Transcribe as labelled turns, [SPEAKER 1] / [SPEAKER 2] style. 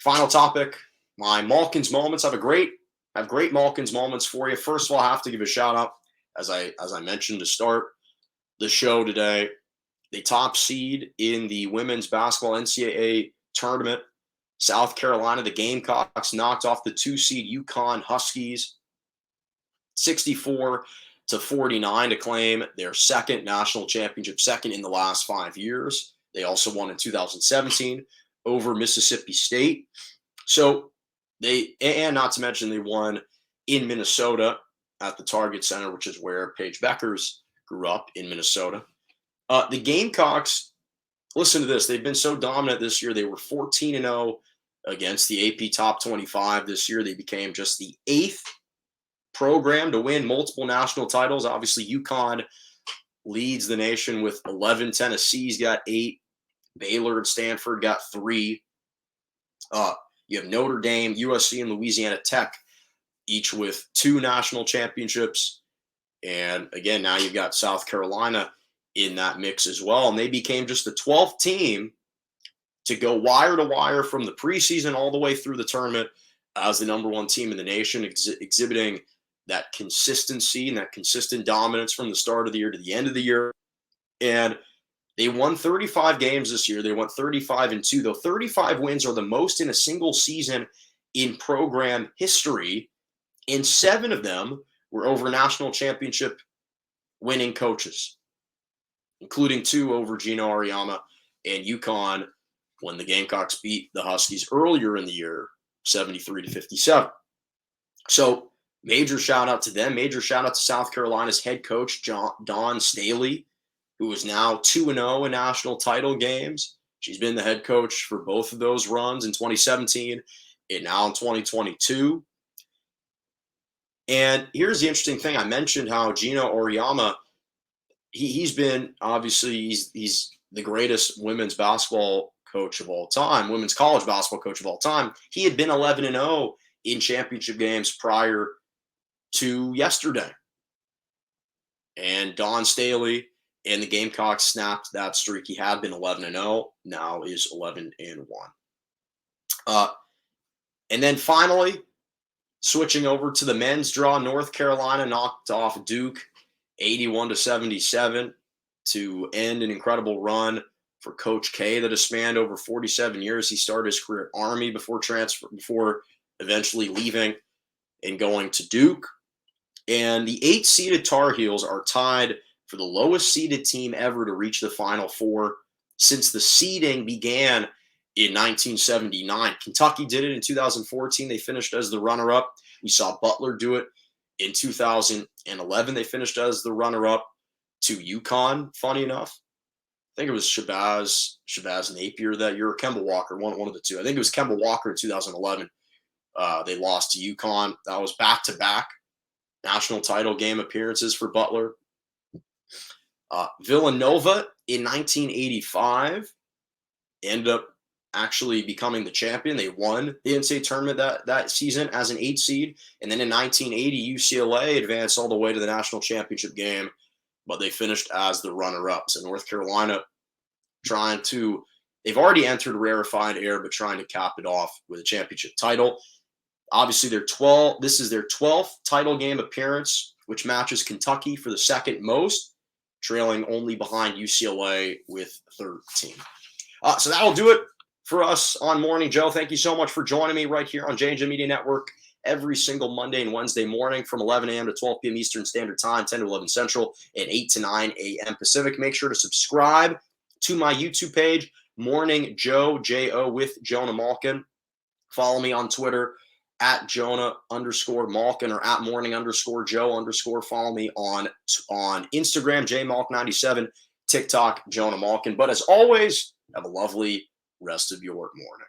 [SPEAKER 1] Final topic, my Malkin's moments. I have great Malkin's moments for you. First of all, I have to give a shout out, as I mentioned to start the show today, the top seed in the women's basketball NCAA tournament, South Carolina, the Gamecocks knocked off the 2 seed UConn Huskies 64-49 to claim their second national championship, second in the last 5 years. They also won in 2017 over Mississippi State. So and not to mention they won in Minnesota at the Target Center, which is where Paige Beckers grew up, in Minnesota. The Gamecocks, listen to this. They've been so dominant this year. They were 14-0 against the AP Top 25 this year. They became just the 8th program to win multiple national titles. Obviously, UConn leads the nation with 11. Tennessee's got 8. Baylor and Stanford got 3. You have Notre Dame, USC, and Louisiana Tech, each with 2 national championships. And again, now you've got South Carolina in that mix as well. And they became just the 12th team to go wire to wire from the preseason all the way through the tournament as the number 1 team in the nation, exhibiting that consistency and that consistent dominance from the start of the year to the end of the year. And they won 35 games this year. They went 35-2, though 35 wins are the most in a single season in program history, and 7 of them were over national championship winning coaches, including 2 over Gino Auriemma and UConn when the Gamecocks beat the Huskies earlier in the year, 73-57. So major shout out to them. Major shout out to South Carolina's head coach, Dawn Staley, who is now 2-0 in national title games. She's been the head coach for both of those runs in 2017 and now in 2022. And here's the interesting thing. I mentioned how Gino Auriemma, he's been, obviously, he's the greatest women's basketball coach of all time, women's college basketball coach of all time. He had been 11-0 in championship games prior to yesterday. And Dawn Staley and the Gamecocks snapped that streak. He had been 11-0, now is 11-1. And then finally, switching over to the men's draw, North Carolina knocked off Duke 81-77 to end an incredible run for Coach K that has spanned over 47 years. He started his career at Army before eventually leaving and going to Duke. And the 8-seeded Tar Heels are tied for the lowest seeded team ever to reach the Final Four since the seeding began in 1979. Kentucky did it in 2014. They finished as the runner-up. We saw Butler do it in 2011. They finished as the runner-up to UConn, funny enough. I think it was Shabazz Napier that year, or Kemba Walker, one of the two. I think it was Kemba Walker in 2011. They lost to UConn. That was back-to-back national title game appearances for Butler. Villanova in 1985 ended up actually becoming the champion. They won the NCAA tournament that season as an 8 seed. And then in 1980, UCLA advanced all the way to the national championship game, but they finished as the runner-up. So North Carolina they've already entered rarefied air, but trying to cap it off with a championship title. Obviously, this is their 12th title game appearance, which matches Kentucky for the second most, trailing only behind UCLA with 13. So that'll do it for us on Morning Joe. Thank you so much for joining me right here on J&J Media Network every single Monday and Wednesday morning from 11 a.m. to 12 p.m. Eastern Standard Time, 10 to 11 Central, and 8 to 9 a.m. Pacific. Make sure to subscribe to my YouTube page, Morning Joe, J-O, with Jonah Malkin. Follow me on Twitter at Jonah_Malkin or at morning_Joe_. Follow me on Instagram, JMalk97, TikTok, Jonah Malkin. But as always, have a lovely rest of your morning.